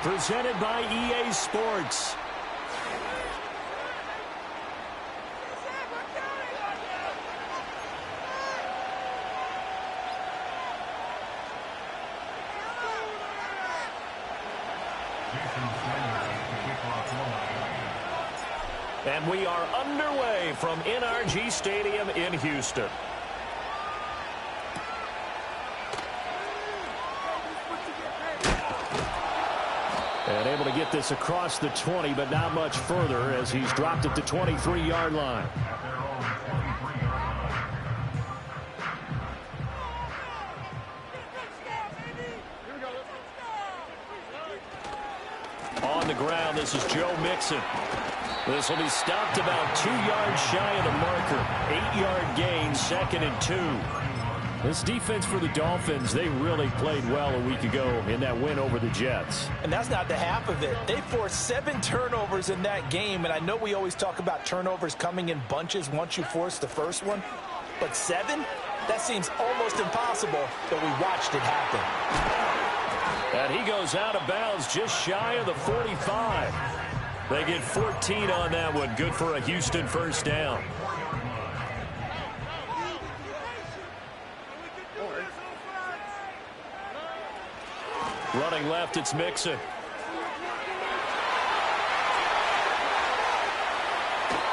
presented by EA Sports. And we are underway from NRG Stadium in Houston. And able to get this across the 20, but not much further as he's dropped at the 23-yard line. On the ground, this is Joe Mixon. This will be stopped about 2 yards shy of the marker. 8-yard gain, 2nd and 2. This defense for the Dolphins, they really played well a week ago in that win over the Jets. And that's not the half of it. They forced 7 turnovers in that game, and I know we always talk about turnovers coming in bunches once you force the first one, but 7? That seems almost impossible, but we watched it happen. And he goes out of bounds just shy of the 45. They get 14 on that one. Good for a Houston first down. Running left, it's Mixon.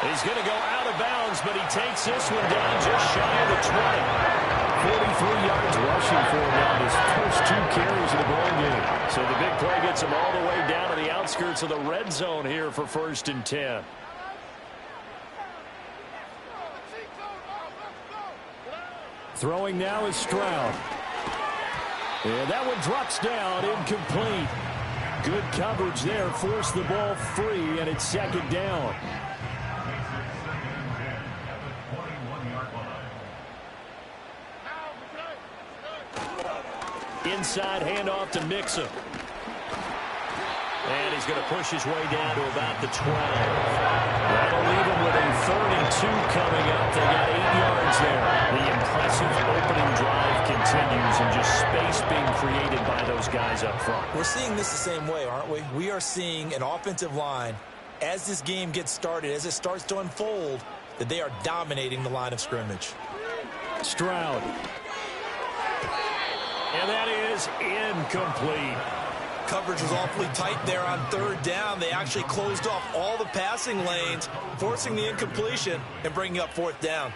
He's going to go out of bounds, but he takes this one down just shy of the 20. 43 yards rushing for him on his first 2 carries of the ball game. So the big play gets him all the way down to the outskirts of the red zone here for 1st and 10. Throwing now is Stroud. And that one drops down, incomplete. Good coverage there, forced the ball free, and it's 2nd down. Inside handoff to Mixon. And he's going to push his way down to about the 12. That'll leave him with a 3rd and 2 coming up. They got 8 yards there. The impressive opening drive continues and just space being created by those guys up front. We're seeing this the same way, aren't we? We are seeing an offensive line, as this game gets started, as it starts to unfold, that they are dominating the line of scrimmage. Stroud. And that is incomplete. Coverage was awfully tight there on 3rd down. They actually closed off all the passing lanes, forcing the incompletion and bringing up 4th down.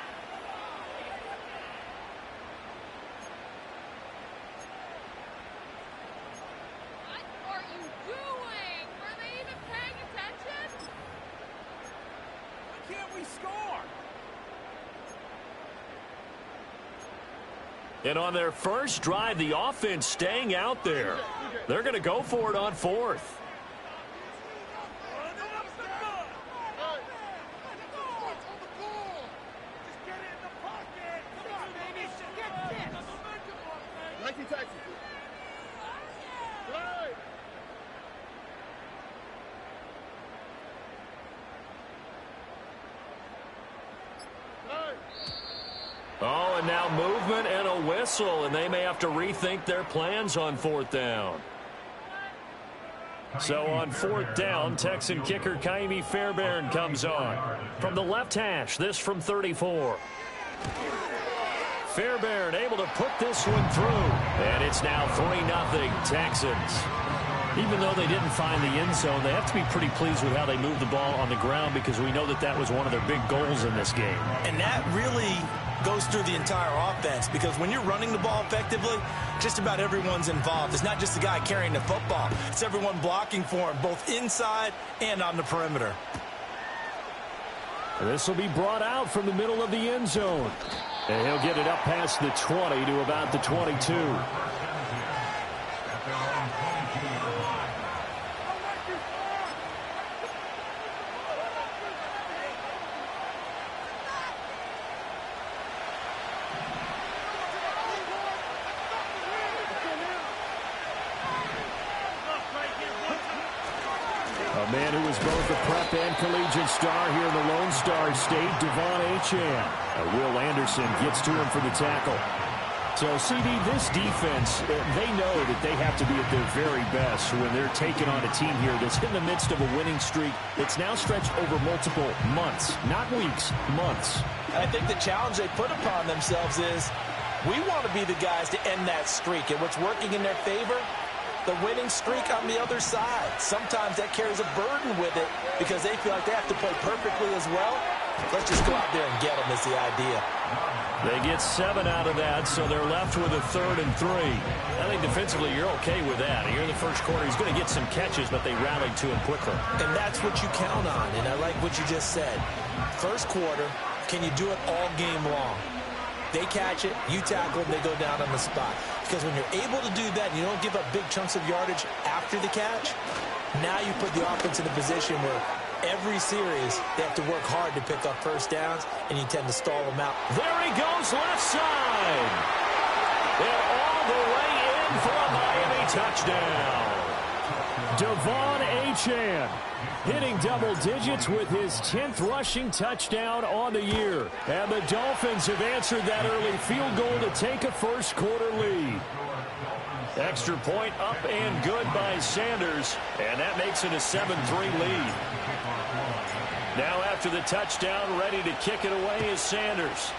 What are you doing? Were they even paying attention? Why can't we score? And on their first drive, the offense staying out there. They're going to go for it on 4th. Oh, and now movement and a whistle, and they may have to rethink their plans on 4th down. So on 4th down, Texan kicker Ka'imi Fairbairn comes on. From the left hash, this from 34. Fairbairn able to put this one through. And it's now 3-0 Texans. Even though they didn't find the end zone, they have to be pretty pleased with how they moved the ball on the ground because we know that that was one of their big goals in this game. And that really goes through the entire offense because when you're running the ball effectively, just about everyone's involved. It's not just the guy carrying the football. It's everyone blocking for him, both inside and on the perimeter. This will be brought out from the middle of the end zone. And he'll get it up past the 20 to about the 22. A man who was both a prep and collegiate star here in the Lone Star State, Devon Achane. Will Anderson gets to him for the tackle. So, CD, this defense, they know that they have to be at their very best when they're taking on a team here that's in the midst of a winning streak that's now stretched over multiple months, not weeks, months. And I think the challenge they put upon themselves is we want to be the guys to end that streak. And what's working in their favor? The winning streak on the other side. Sometimes that carries a burden with it because they feel like they have to play perfectly as well. Let's just go out there and get them is the idea. They get 7 out of that, so they're left with a 3rd and 3. I think defensively you're okay with that. Here in the first quarter, he's going to get some catches, but they rallied to him quicker. And that's what you count on, and I like what you just said. First quarter, can you do it all game long? They catch it, you tackle them, they go down on the spot. Because when you're able to do that and you don't give up big chunks of yardage after the catch, now you put the offense in a position where every series they have to work hard to pick up first downs, and you tend to stall them out. There he goes left side. And all the way in for a Miami touchdown. Devon Achane hitting double digits with his 10th rushing touchdown on the year. And the Dolphins have answered that early field goal to take a first quarter lead. Extra point up and good by Sanders. And that makes it a 7-3 lead. Now after the touchdown, ready to kick it away is Sanders.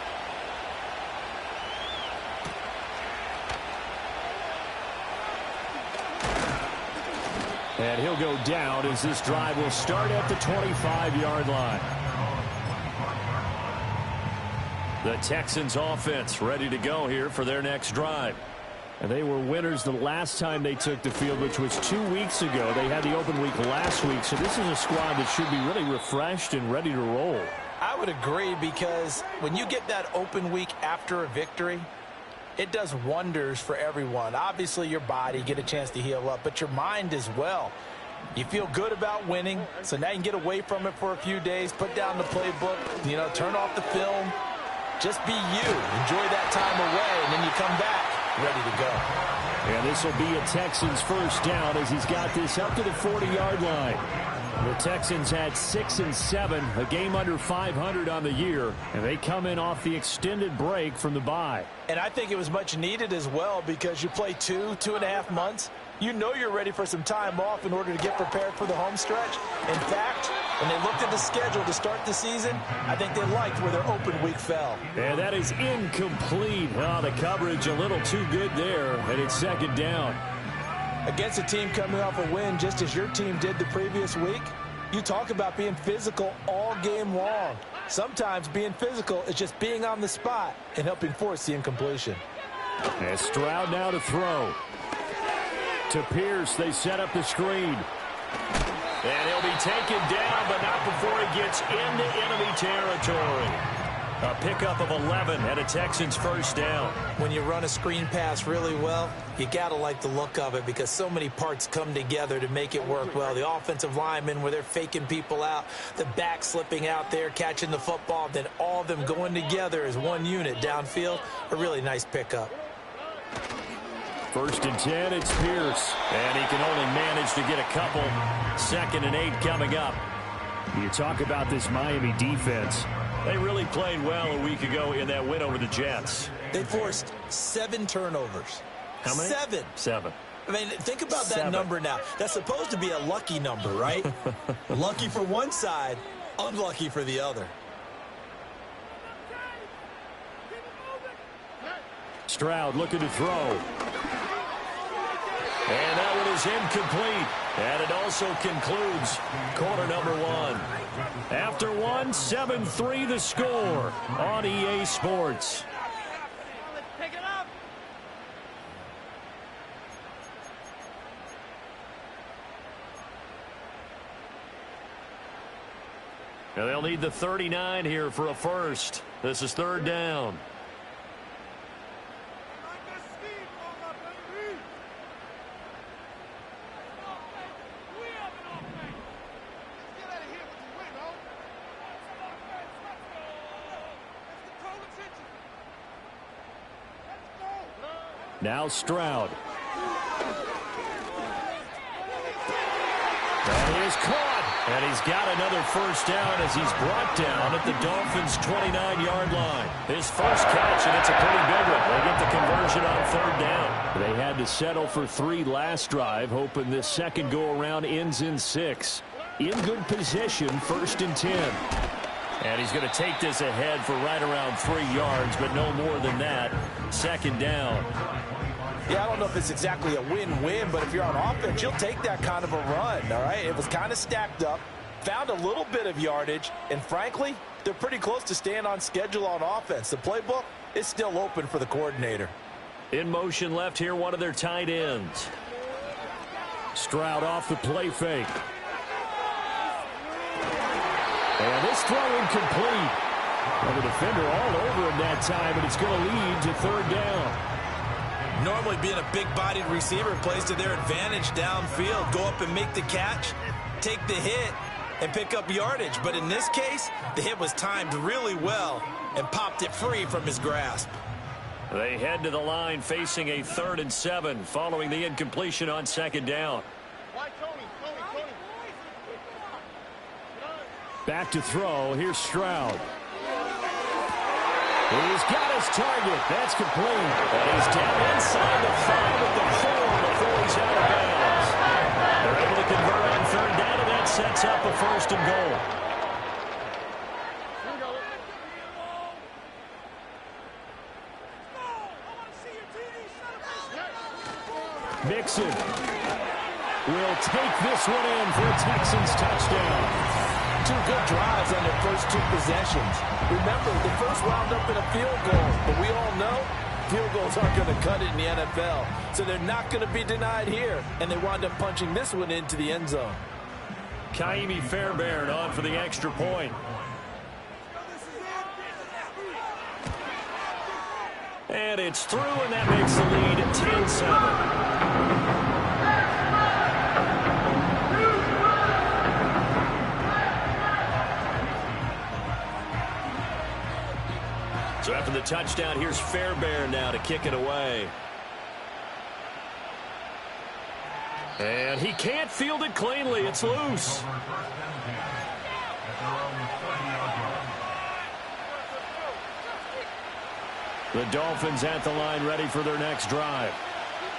And he'll go down as this drive will start at the 25-yard line. The Texans offense ready to go here for their next drive. And they were winners the last time they took the field, which was 2 weeks ago. They had the open week last week, so this is a squad that should be really refreshed and ready to roll. I would agree, because when you get that open week after a victory, it does wonders for everyone. Obviously, your body, get a chance to heal up, but your mind as well. You feel good about winning, so now you can get away from it for a few days, put down the playbook, turn off the film. Just be you. Enjoy that time away, and then you come back ready to go. And this will be a Texans first down as he's got this up to the 40-yard line. The Texans had 6 and 7, a game under 500 on the year, and they come in off the extended break from the bye. And I think it was much needed as well, because you play 2.5 months. You know you're ready for some time off in order to get prepared for the home stretch. In fact, when they looked at the schedule to start the season, I think they liked where their open week fell. And that is incomplete. Oh, the coverage a little too good there, and it's second down. Against a team coming off a win just as your team did the previous week, you talk about being physical all game long. Sometimes being physical is just being on the spot and helping force the incompletion. And Stroud now to throw. To Pierce, they set up the screen. And he'll be taken down, but not before he gets into enemy territory. A pickup of 11 and a Texans first down. When you run a screen pass really well, you got to like the look of it, because so many parts come together to make it work well. The offensive linemen, where they're faking people out, the back slipping out there, catching the football, then all of them going together as one unit downfield. A really nice pickup. First and 10, it's Pierce. And he can only manage to get a couple. 2nd and 8 coming up. You talk about this Miami defense. They really played well a week ago in that win over the Jets. They forced 7 turnovers. How many? 7. 7. I mean, think about 7. that number now. That's supposed to be a lucky number, right? Lucky for one side, unlucky for the other. Stroud looking to throw. And that one is incomplete. And it also concludes quarter number 1. After 1, 7-3 the score on EA Sports. Pick it up. Now they'll need the 39 here for a first. This is 3rd down. Now Stroud. That is caught. And he's got another first down as he's brought down at the Dolphins' 29-yard line. His first catch, and it's a pretty big one. They get the conversion on third down. They had to settle for 3 last drive, hoping this second go-around ends in 6. In good position, 1st and 10. And he's going to take this ahead for right around 3 yards, but no more than that. 2nd down. Yeah, I don't know if it's exactly a win-win, but if you're on offense, you'll take that kind of a run, all right? It was kind of stacked up, found a little bit of yardage, and frankly, they're pretty close to staying on schedule on offense. The playbook is still open for the coordinator. In motion left here, one of their tight ends. Stroud off the play fake. And this throw incomplete. Well, the defender all over him that time, and it's going to lead to 3rd down. Normally being a big-bodied receiver plays to their advantage downfield. Go up and make the catch, take the hit, and pick up yardage. But in this case, the hit was timed really well and popped it free from his grasp. They head to the line facing a 3rd and 7 following the incompletion on 2nd down. Back to throw. Here's Stroud. He's got his target. That's complete. And he's down inside the 5 at the 4 before he's out of bounds. They're able to convert on 3rd down, and that sets up a 1st and goal. Mixon will take this one in for a Texans touchdown. 2 good drives on their first 2 possessions. Remember, the first wound up in a field goal, but we all know field goals aren't going to cut it in the NFL, so they're not going to be denied here, and they wound up punching this one into the end zone. Ka'imi Fairbairn on for the extra point. And it's through, and that makes the lead 10-7. So after the touchdown, here's Fairbairn now to kick it away. And he can't field it cleanly. It's loose. The Dolphins at the line ready for their next drive.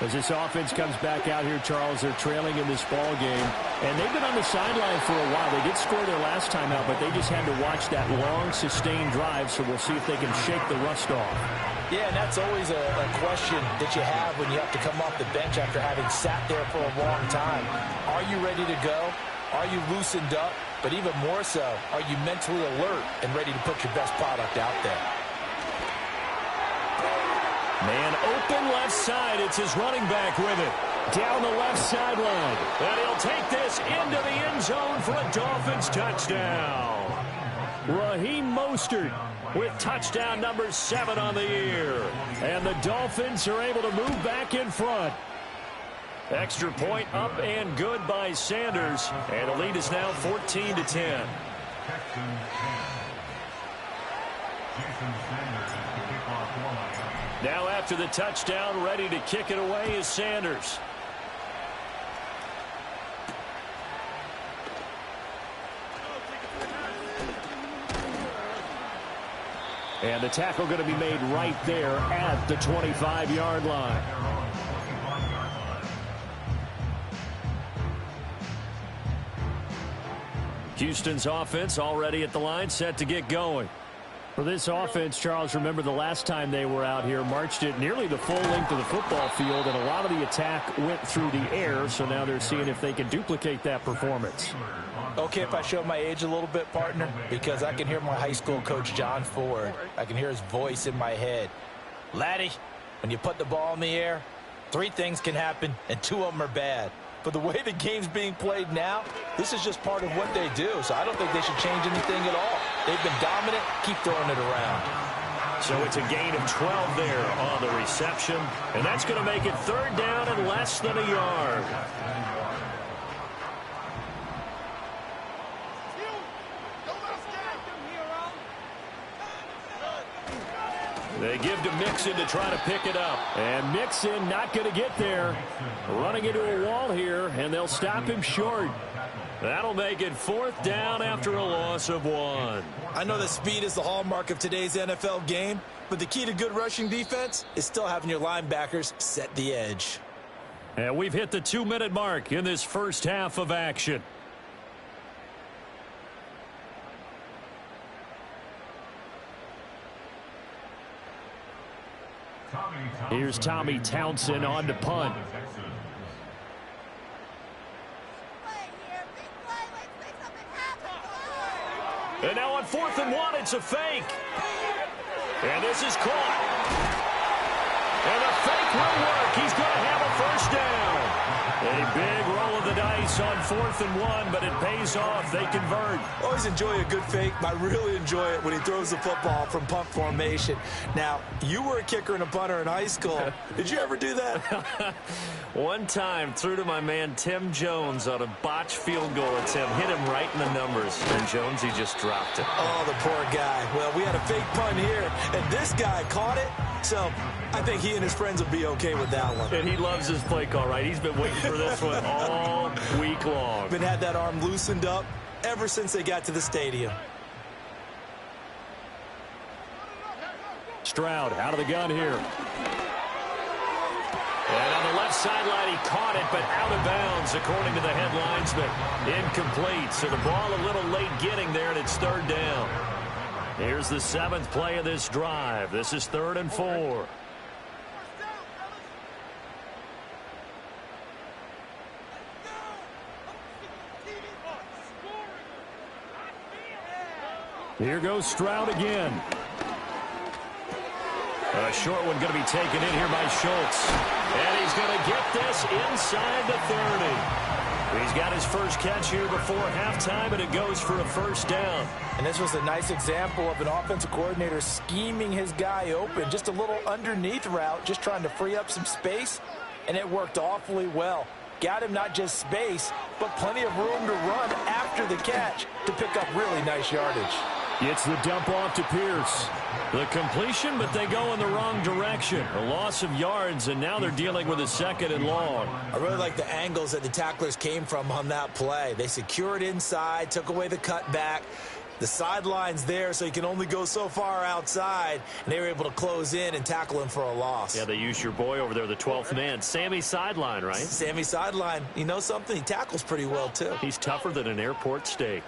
As this offense comes back out here, Charles, they're trailing in this ball game. And they've been on the sideline for a while. They did score their last time out, but they just had to watch that long, sustained drive, so we'll see if they can shake the rust off. Yeah, and that's always a question that you have when you have to come off the bench after having sat there for a long time. Are you ready to go? Are you loosened up? But even more so, are you mentally alert and ready to put your best product out there? Man open left side. It's his running back with it. Down the left sideline. And he'll take this into the end zone for a Dolphins touchdown. Raheem Mostert with touchdown number 7 on the year. And the Dolphins are able to move back in front. Extra point up and good by Sanders. And the lead is now 14-10. Now after the touchdown, ready to kick it away is Sanders. And the tackle going to be made right there at the 25-yard line. Houston's offense already at the line, set to get going. For this offense, Charles, remember the last time they were out here, marched it nearly the full length of the football field, and a lot of the attack went through the air, so now they're seeing if they can duplicate that performance. Okay, if I show my age a little bit, partner, because I can hear my high school coach, John Ford. I can hear his voice in my head. Laddie, when you put the ball in the air, 3 things can happen, and 2 of them are bad. But the way the game's being played now, this is just part of what they do. So I don't think they should change anything at all. They've been dominant. Keep throwing it around. So it's a gain of 12 there on the reception. And that's going to make it 3rd down and less than a yard. They give to Mixon to try to pick it up. And Mixon not going to get there. Running into a wall here, and they'll stop him short. That'll make it 4th down after a loss of 1. I know that speed is the hallmark of today's NFL game, but the key to good rushing defense is still having your linebackers set the edge. And we've hit the 2-minute mark in this first half of action. Here's Tommy Townsend on to punt. And now on 4th and 1, it's a fake. And this is caught. And the fake will work. He's going to have a first down. A big roll of the dice on 4th and 1, but it pays off. They convert. Always enjoy a good fake, but I really enjoy it when he throws the football from punt formation. Now, you were a kicker and a punter in high school. Did you ever do that? One time, threw to my man Tim Jones on a botched field goal attempt. Hit him right in the numbers. And Jones, he just dropped it. Oh, the poor guy. Well, we had a fake punt here, and this guy caught it. So I think he and his friends will be okay with that one. And he loves his play call, right? He's been waiting for this one all week long. Been had that arm loosened up ever since they got to the stadium. Stroud out of the gun here. And on the left sideline, he caught it, but out of bounds, according to the head linesman. Incomplete, so the ball a little late getting there, and it's 3rd down. Here's the 7th play of this drive. This is 3rd and 4. Here goes Stroud again. A short one going to be taken in here by Schultz. And he's going to get this inside the 30. He's got his first catch here before halftime, and it goes for a first down. And this was a nice example of an offensive coordinator scheming his guy open. Just a little underneath route, just trying to free up some space, and it worked awfully well. Got him not just space, but plenty of room to run after the catch to pick up really nice yardage. It's the dump off to Pierce. The completion, but they go in the wrong direction. A loss of yards, and now they're dealing with a 2nd and long. I really like the angles that the tacklers came from on that play. They secured inside, took away the cutback. The sideline's there, so you can only go so far outside, and they were able to close in and tackle him for a loss. Yeah, they used your boy over there, the 12th man, Sammy Sideline, right? Sammy Sideline. You know something? He tackles pretty well, too. He's tougher than an airport steak.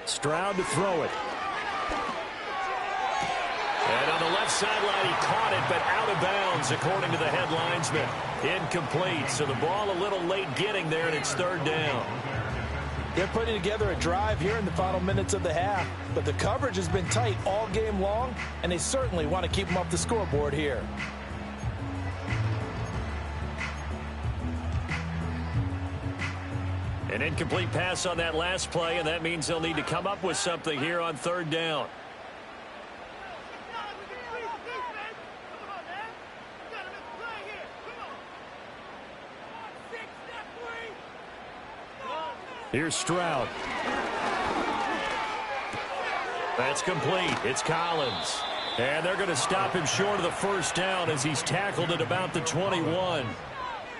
Stroud to throw it. And on the left sideline, he caught it, but out of bounds, according to the head linesman. Incomplete, so the ball a little late getting there, and it's 3rd down. They're putting together a drive here in the final minutes of the half, but the coverage has been tight all game long, and they certainly want to keep them off the scoreboard here. An incomplete pass on that last play, and that means they'll need to come up with something here on 3rd down. Here's Stroud. That's complete. It's Collins. And they're going to stop him short of the first down as he's tackled at about the 21.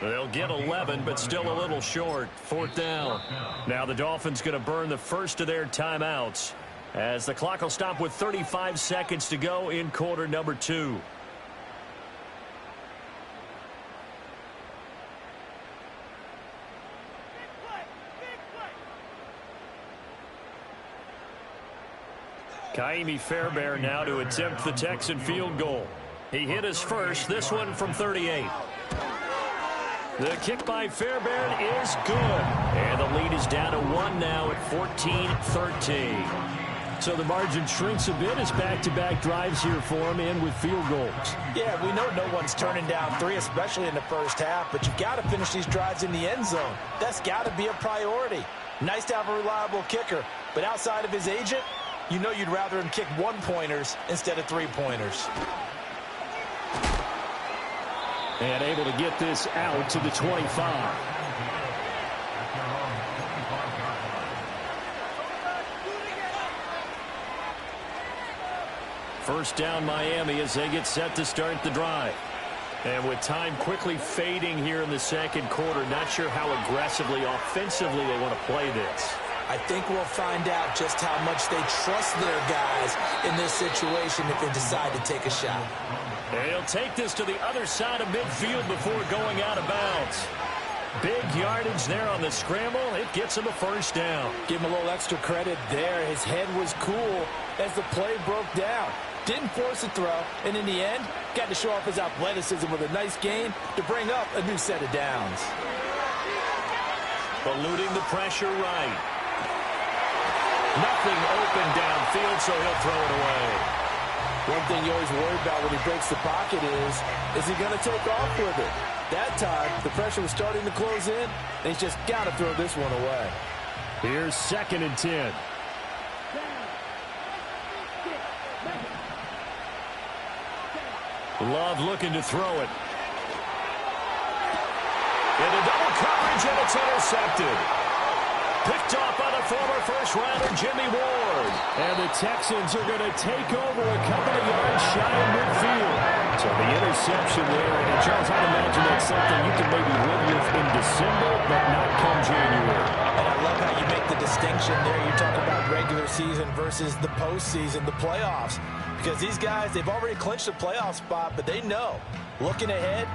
They'll get 11, but still a little short. 4th down. Now the Dolphins going to burn the first of their timeouts as the clock will stop with 35 seconds to go in quarter number 2. Kaimi Fairbairn now to attempt the Texan field goal. He hit his first, this one from 38. The kick by Fairbairn is good. And the lead is down to 1 now at 14-13. So the margin shrinks a bit as back-to-back drives here for him and with field goals. Yeah, we know no one's turning down 3, especially in the first half, but you've got to finish these drives in the end zone. That's got to be a priority. Nice to have a reliable kicker, but outside of his agent, you know you'd rather him kick 1-pointers instead of 3-pointers. And able to get this out to the 25. First down Miami as they get set to start the drive. And with time quickly fading here in the second quarter, not sure how aggressively, offensively they want to play this. I think we'll find out just how much they trust their guys in this situation if they decide to take a shot. And he'll take this to the other side of midfield before going out of bounds. Big yardage there on the scramble. It gets him a first down. Give him a little extra credit there. His head was cool as the play broke down. Didn't force a throw, and in the end, got to show off his athleticism with a nice gain to bring up a new set of downs. Eluding the pressure right. Nothing open downfield, so he'll throw it away. One thing you always worry about when he breaks the pocket is he going to take off with it? That time, the pressure was starting to close in, and he's just got to throw this one away. Here's 2nd and 10. Love looking to throw it. Into double coverage, and it's intercepted. Picked off by the former first-rounder Jimmy Ward. And the Texans are going to take over a couple of yards shy of midfield. So the interception there, and Charles, I'd imagine that's something you can maybe live with in December, but not come January. And I love how you make the distinction there. You talk about regular season versus the postseason, the playoffs. Because these guys, they've already clinched a playoff spot, but they know, looking ahead,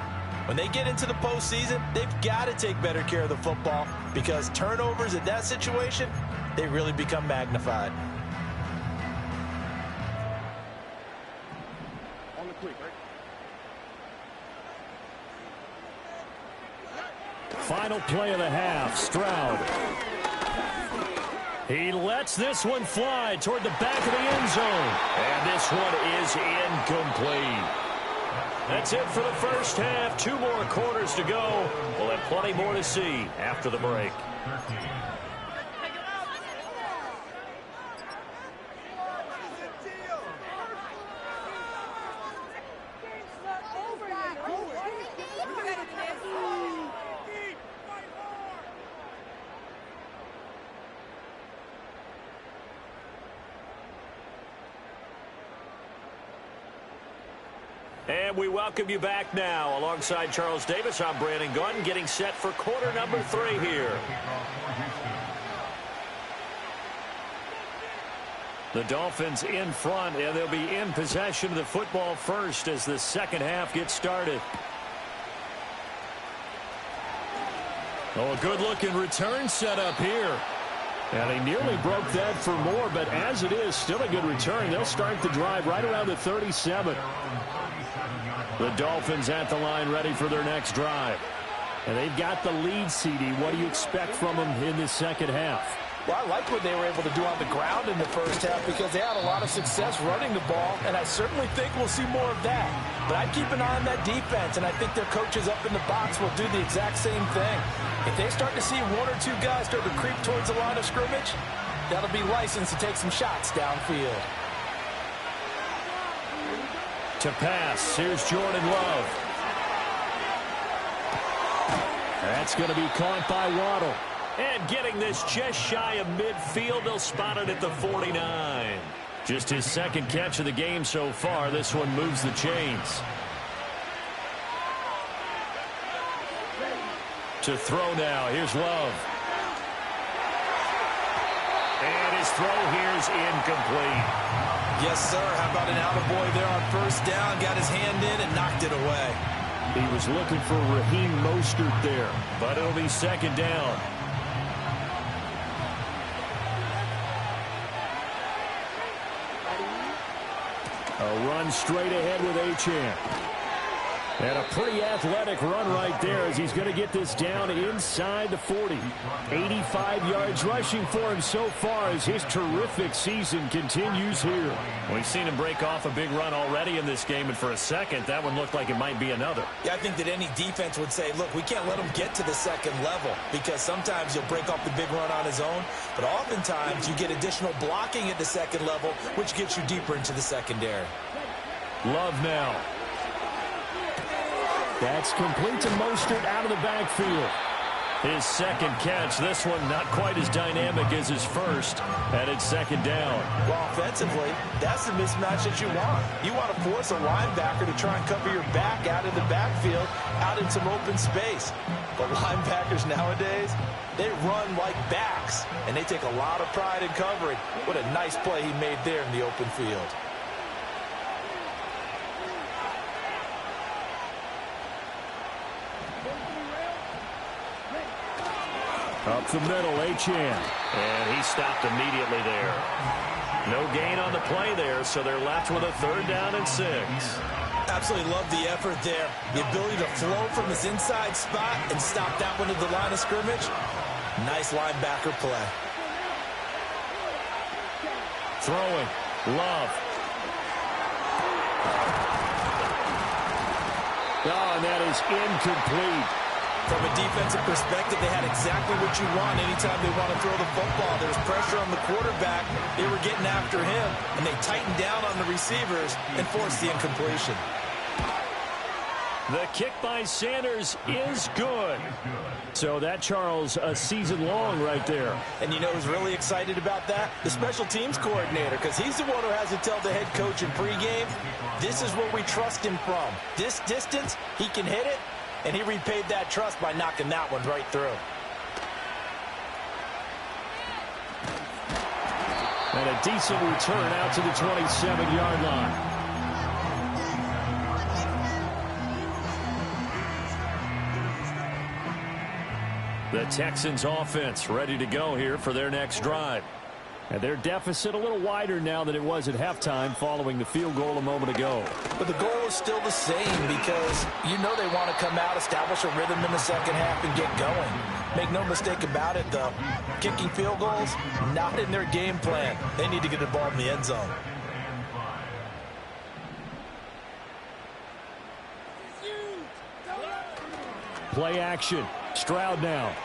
when they get into the postseason, they've got to take better care of the football because turnovers in that situation, they really become magnified. On the quick, right? Final play of the half, Stroud. He lets this one fly toward the back of the end zone. And this one is incomplete. That's it for the first half. 2 more quarters to go. We'll have plenty more to see after the break. And we welcome you back now. Alongside Charles Davis, I'm Brandon Gaudin, getting set for quarter number 3 here. The Dolphins in front, and they'll be in possession of the football first as the second half gets started. Oh, a good-looking return set up here. And he nearly broke that for more, but as it is, still a good return. They'll start the drive right around the 37. The Dolphins at the line ready for their next drive. And they've got the lead, CD. What do you expect from them in the second half? Well, I like what they were able to do on the ground in the first half because they had a lot of success running the ball, and I certainly think we'll see more of that. But I'd keep an eye on that defense, and I think their coaches up in the box will do the exact same thing. If they start to see 1 or 2 guys start to creep towards the line of scrimmage, that'll be licensed to take some shots downfield. To pass, here's Jordan Love. That's going to be caught by Waddle. And getting this just shy of midfield, they'll spot it at the 49. Just his second catch of the game so far. This one moves the chains. To throw now, here's Love. And his throw here is incomplete. Yes, sir. How about an attaboy there on first down? Got his hand in and knocked it away. He was looking for Raheem Mostert there, but it'll be second down. A run straight ahead with Achane. And a pretty athletic run right there as he's going to get this down inside the 40. 85 yards rushing for him so far as his terrific season continues here. We've seen him break off a big run already in this game, and for a second, that one looked like it might be another. Yeah, I think that any defense would say, look, we can't let him get to the second level because sometimes he'll break off the big run on his own, but oftentimes you get additional blocking at the second level, which gets you deeper into the secondary. Love now. That's complete to Mostert out of the backfield. His second catch. This one not quite as dynamic as his first. And it's second down. Well, offensively, that's the mismatch that you want. You want to force a linebacker to try and cover your back out in the backfield, out in some open space. But linebackers nowadays, they run like backs, and they take a lot of pride in covering. What a nice play he made there in the open field. Up the middle, Achane. And he stopped immediately there. No gain on the play there, so they're left with a 3rd down and 6. Absolutely love the effort there. The ability to flow from his inside spot and stop that one at the line of scrimmage. Nice linebacker play. Throwing. Love. Oh, and that is incomplete. From a defensive perspective, they had exactly what you want anytime they want to throw the football. There's pressure on the quarterback. They were getting after him, and they tightened down on the receivers and forced the incompletion. The kick by Sanders is good. So that, Charles, a season long right there. And you know who's really excited about that? The special teams coordinator, because he's the one who has to tell the head coach in pregame, this is where we trust him from. This distance, he can hit it. And he repaid that trust by knocking that one right through. And a decent return out to the 27-yard line. The Texans offense ready to go here for their next drive. And their deficit a little wider now than it was at halftime following the field goal a moment ago. But the goal is still the same because you know they want to come out, establish a rhythm in the second half, and get going. Make no mistake about it, though. Kicking field goals, not in their game plan. They need to get the ball in the end zone. Play action. Stroud now.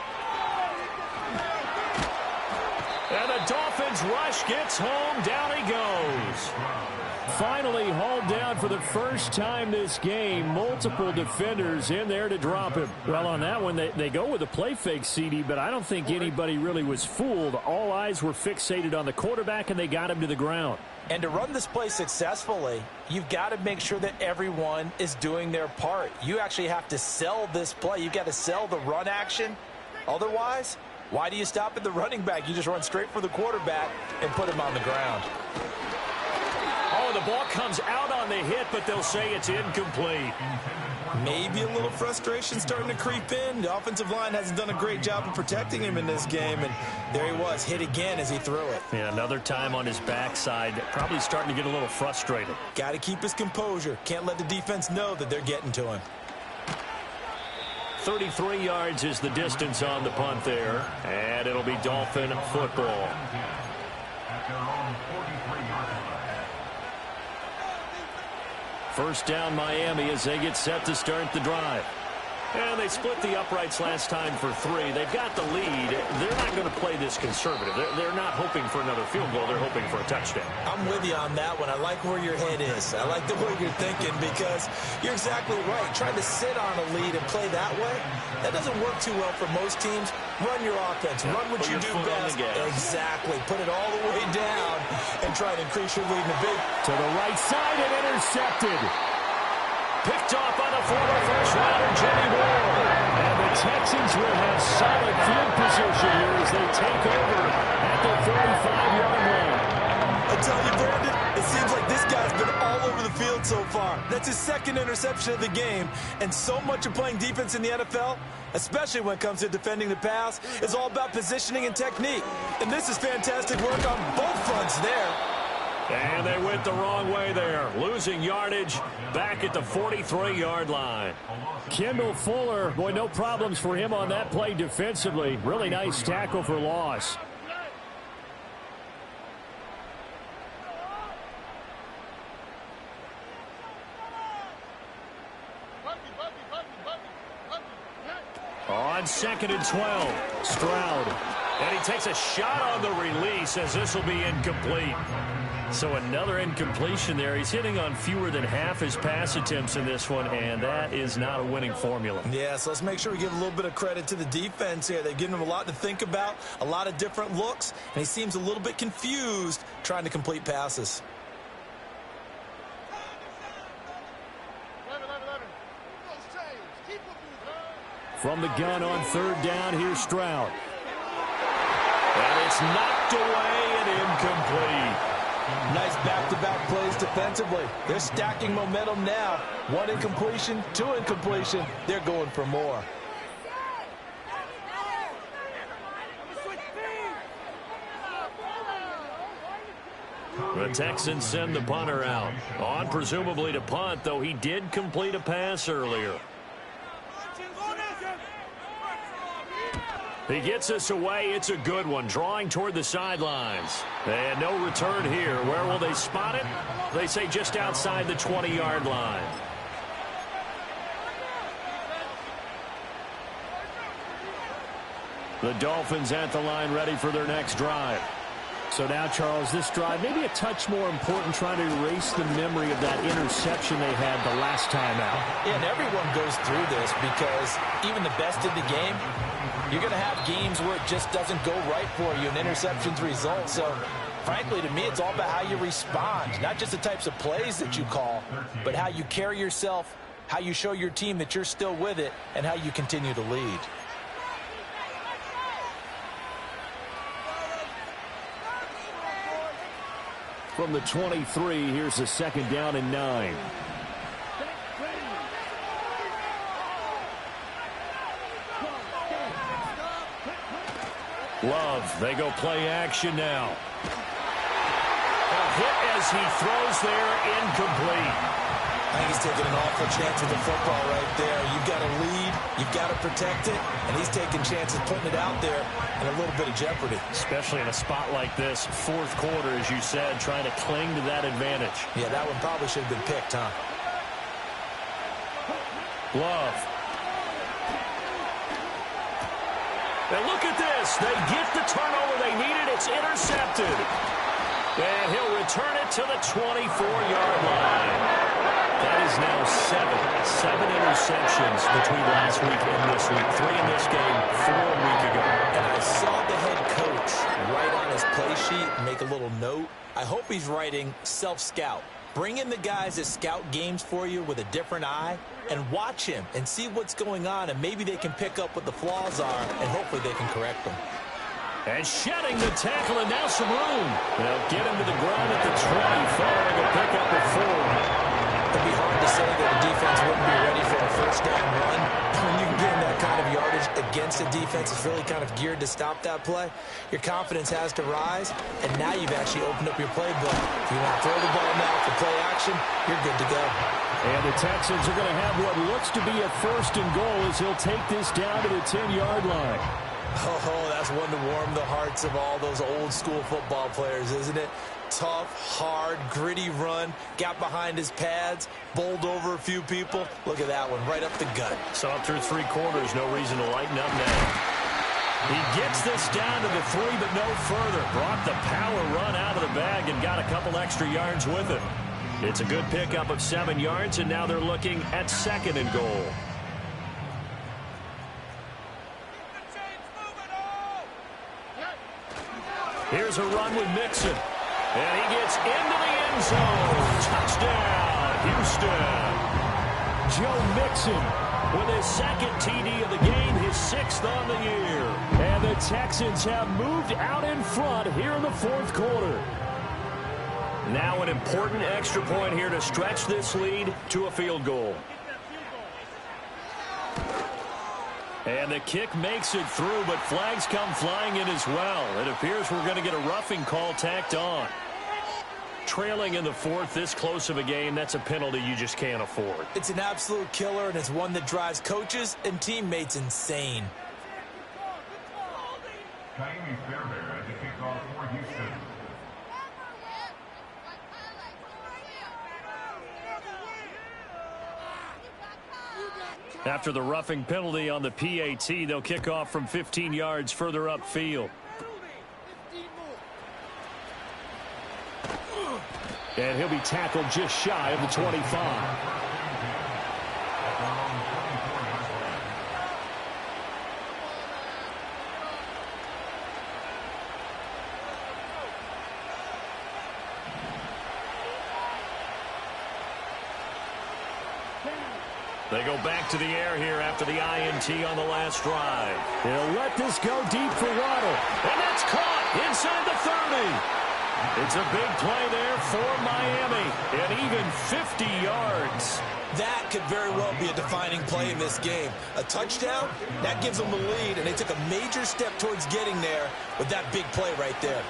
And the Dolphins rush gets home. Down he goes. Finally hauled down for the first time this game. Multiple defenders in there to drop him. Well, on that one, they go with a play fake, CD, but I don't think anybody really was fooled. All eyes were fixated on the quarterback, and they got him to the ground. And to run this play successfully, you've got to make sure that everyone is doing their part. You actually have to sell this play. You've got to sell the run action. Otherwise, why do you stop at the running back? You just run straight for the quarterback and put him on the ground. Oh, the ball comes out on the hit, but they'll say it's incomplete. Maybe a little frustration starting to creep in. The offensive line hasn't done a great job of protecting him in this game, and there he was, hit again as he threw it. Yeah, another time on his backside, probably starting to get a little frustrated. Got to keep his composure. Can't let the defense know that they're getting to him. 33 yards is the distance on the punt there, and it'll be Dolphin football. First down Miami as they get set to start the drive. And they split the uprights last time for 3. They've got the lead. They're not going to play this conservative. They're not hoping for another field goal. They're hoping for a touchdown. I'm with you on that one. I like where your head is. I like the way you're thinking because you're exactly right. Trying to sit on a lead and play that way, that doesn't work too well for most teams. Run your offense. Run what you do best. Exactly. Put it all the way down and try to increase your lead in the big. To the right side and intercepted. Picked off by the former first-rounder, Jimmy Ward. And the Texans will have solid field position here as they take over at the 45-yard line. I tell you, Brandon, it seems like this guy's been all over the field so far. That's his second interception of the game. And so much of playing defense in the NFL, especially when it comes to defending the pass, is all about positioning and technique. And this is fantastic work on both fronts there. And they went the wrong way there, losing yardage back at the 43-yard line. Kendall Fuller, boy, no problems for him on that play defensively. Really nice tackle for loss. On 2nd and 12, Stroud. And he takes a shot on the release as this will be incomplete. So another incompletion there. He's hitting on fewer than half his pass attempts in this one, and that is not a winning formula. Yeah, so let's make sure we give a little bit of credit to the defense here. They've given him a lot to think about, a lot of different looks, and he seems a little bit confused trying to complete passes. From the gun on third down, here's Stroud. And it's knocked away and incomplete. Nice back-to-back plays defensively. They're stacking momentum now. One incompletion, two incompletion. They're going for more. The Texans send the punter out. On presumably to punt, though he did complete a pass earlier. He gets us away. It's a good one, drawing toward the sidelines. And no return here. Where will they spot it? They say just outside the 20-yard line. The Dolphins at the line, ready for their next drive. So now, Charles, this drive maybe a touch more important, trying to erase the memory of that interception they had the last time out. Yeah, and everyone goes through this because even the best in the game, you're going to have games where it just doesn't go right for you and interceptions result. So, frankly, to me, it's all about how you respond, not just the types of plays that you call, but how you carry yourself, how you show your team that you're still with it, and how you continue to lead. From the 23, here's the second down and 9. Love, they go play action now. A hit as he throws there, incomplete. I think he's taking an awful chance with the football right there. You've got to lead, you've got to protect it, and he's taking chances putting it out there in a little bit of jeopardy. Especially in a spot like this, fourth quarter, as you said, trying to cling to that advantage. Yeah, that one probably should have been picked, huh? Love. And look at this. They get the turnover they needed. It's intercepted. And he'll return it to the 24-yard line. That is now seven interceptions between last week and this week. 3 in this game, 4 a week ago. And I saw the head coach write on his play sheet, make a little note. I hope he's writing self-scout. Bring in the guys that scout games for you with a different eye and watch him and see what's going on, and maybe they can pick up what the flaws are, and hopefully they can correct them. And shedding the tackle, and now some room. They'll get him to the ground at the 20, following a pickup of 4. It'd be hard to say that a defense wouldn't be ready for a first down run. When you can get that kind of yardage against a defense that's really kind of geared to stop that play, your confidence has to rise, and now you've actually opened up your playbook. If you want to throw the ball now for play action, you're good to go. And the Texans are going to have what looks to be a first and goal as he'll take this down to the 10-yard line. Oh, that's one to warm the hearts of all those old-school football players, isn't it? Tough, hard, gritty run, got behind his pads, bowled over a few people. Look at that one, right up the gut. So up through 3 quarters, no reason to lighten up now. He gets this down to the 3, but no further. Brought the power run out of the bag and got a couple extra yards with it. It's a good pickup of 7 yards, and now they're looking at second and goal. Here's a run with Mixon. And he gets into the end zone. Touchdown, Houston. Joe Mixon with his second TD of the game, his 6th on the year. And the Texans have moved out in front here in the fourth quarter. Now an important extra point here to stretch this lead to a field goal. And the kick makes it through, but flags come flying in as well. It appears we're going to get a roughing call tacked on. Trailing in the fourth, this close of a game, that's a penalty you just can't afford. It's an absolute killer, and it's one that drives coaches and teammates insane. Ka'imi Fairbairn as a kickoff for Houston. After the roughing penalty on the PAT, they'll kick off from 15 yards further upfield. And he'll be tackled just shy of the 25. They go back to the air here after the INT on the last drive. He'll let this go deep for Waddle. And that's caught inside the 30. It's a big play there for Miami. And even 50 yards. That could very well be a defining play in this game. A touchdown, that gives them the lead, and they took a major step towards getting there with that big play right there.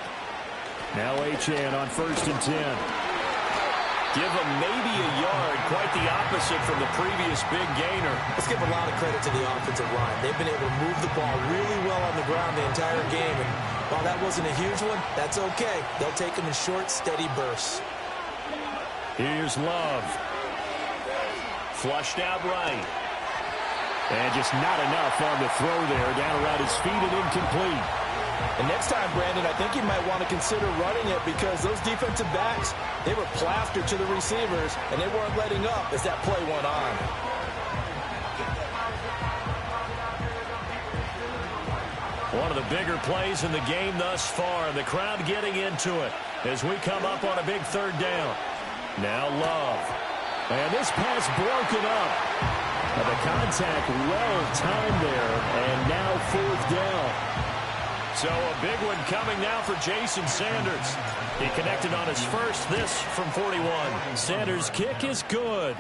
Now Achane on 1st and 10. Give them maybe a yard, quite the opposite from the previous big gainer. Let's give a lot of credit to the offensive line. They've been able to move the ball really well on the ground the entire game. And while that wasn't a huge one, that's okay. They'll take them in short, steady bursts. Here's Love. Flushed out right. And just not enough on the throw there. Down around his feet and incomplete. And next time, Brandon, I think you might want to consider running it because those defensive backs, they were plastered to the receivers, and they weren't letting up as that play went on. One of the bigger plays in the game thus far. The crowd getting into it as we come up on a big 3rd down. Now Love. And this pass broken up. And the contact well timed there. And now 4th down. So a big one coming now for Jason Sanders. He connected on his first, this from 41. Sanders' kick is good.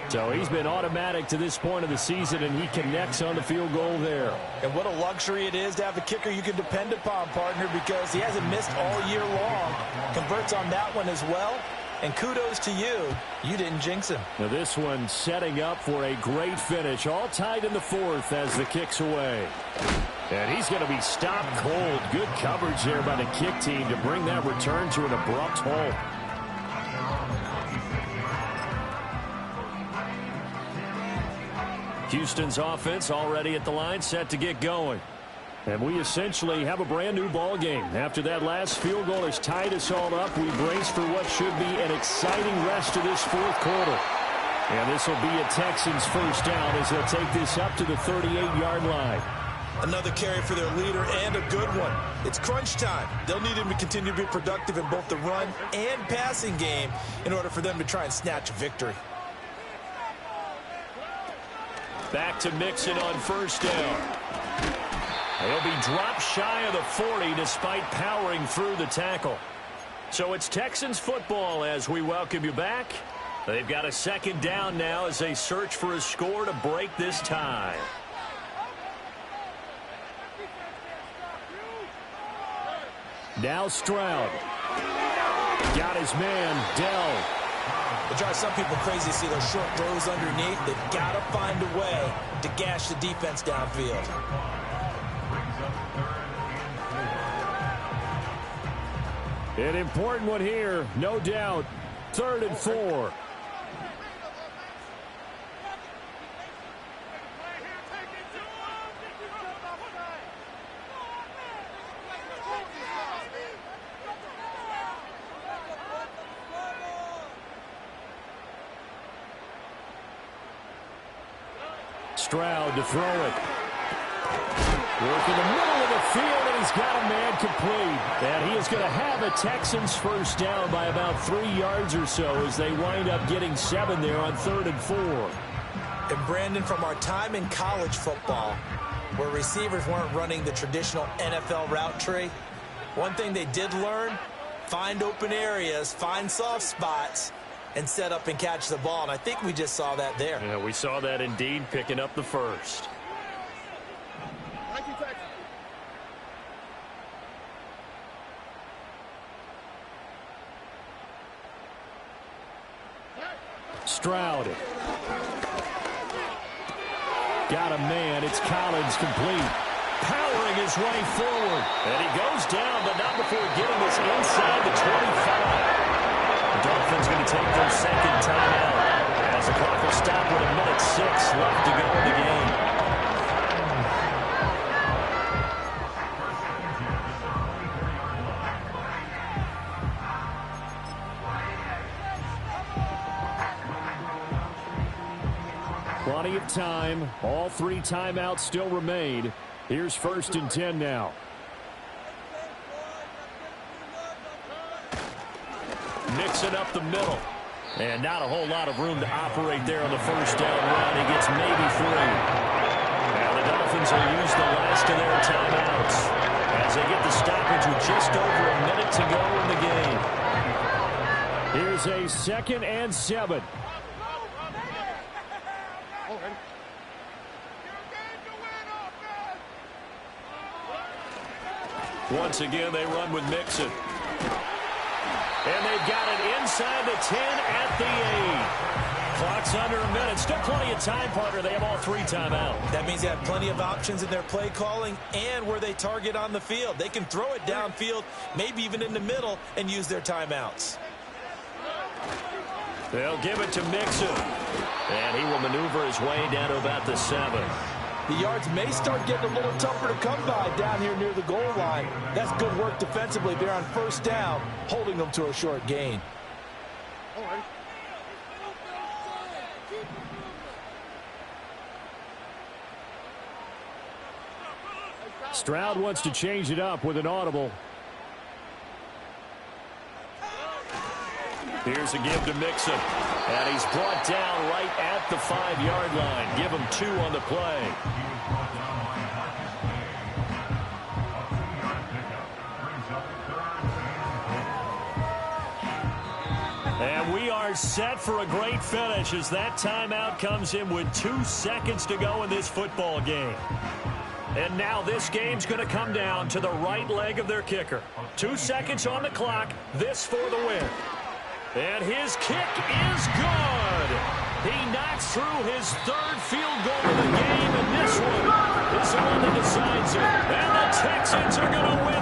So he's been automatic to this point of the season, and he connects on the field goal there. And what a luxury it is to have a kicker you can depend upon, partner, because he hasn't missed all year long. Converts on that one as well. And kudos to you. You didn't jinx him. Now this one setting up for a great finish. All tied in the 4th as the kick's away. And he's going to be stopped cold. Good coverage there by the kick team to bring that return to an abrupt halt. Houston's offense already at the line, set to get going. And we essentially have a brand new ball game. After that last field goal has tied us all up, we brace for what should be an exciting rest of this 4th quarter. And this will be a Texans 1st down as they'll take this up to the 38-yard line. Another carry for their leader and a good one. It's crunch time. They'll need him to continue to be productive in both the run and passing game in order for them to try and snatch a victory. Back to Mixon on 1st down. He'll be dropped shy of the 40 despite powering through the tackle. So it's Texans football as we welcome you back. They've got a 2nd down now as they search for a score to break this tie. Now Stroud. Got his man, Dell. It drives some people crazy to see those short throws underneath. They've got to find a way to gash the defense downfield. An important one here, no doubt. 3rd and 4. Stroud to throw it. Work in the middle of the field, and he's got a man complete. And he is going to have a Texans 1st down by about 3 yards or so as they wind up getting 7 there on 3rd and 4. And Brandon, from our time in college football, where receivers weren't running the traditional NFL route tree, one thing they did learn, find open areas, find soft spots, and set up and catch the ball. And I think we just saw that there. Yeah, we saw that indeed, picking up the 1st. Stroud. Got a man. It's Collins complete. Powering his way forward. And he goes down, but not before getting this inside the 25. The Dolphins going to take their 2nd timeout as the clock will stop with 1:06 left to go in the game. time. All 3 timeouts still remain. Here's 1st and 10 now. Mixing up the middle. And not a whole lot of room to operate there on the first down run. He gets maybe 3. Now the Dolphins will use the last of their timeouts as they get the stoppage with just over a minute to go in the game. Here's a 2nd and 7. Once again, they run with Mixon. And they've got it inside the 10 at the 8. Clock's under a minute. Still plenty of time, partner. They have all 3 timeouts. That means they have plenty of options in their play calling and where they target on the field. They can throw it downfield, maybe even in the middle, and use their timeouts. They'll give it to Mixon. And he will maneuver his way down to about the 7. The yards may start getting a little tougher to come by down here near the goal line. That's good work defensively there on first down, holding them to a short gain. Stroud wants to change it up with an audible. Here's a give to Mixon. And he's brought down right at the 5-yard line. Give him 2 on the play. And we are set for a great finish as that timeout comes in with 2 seconds to go in this football game. And now this game's going to come down to the right leg of their kicker. 2 seconds on the clock. This for the win. And his kick is good. He knocks through his 3rd field goal of the game, and this one is the one that decides it. And the Texans are going to win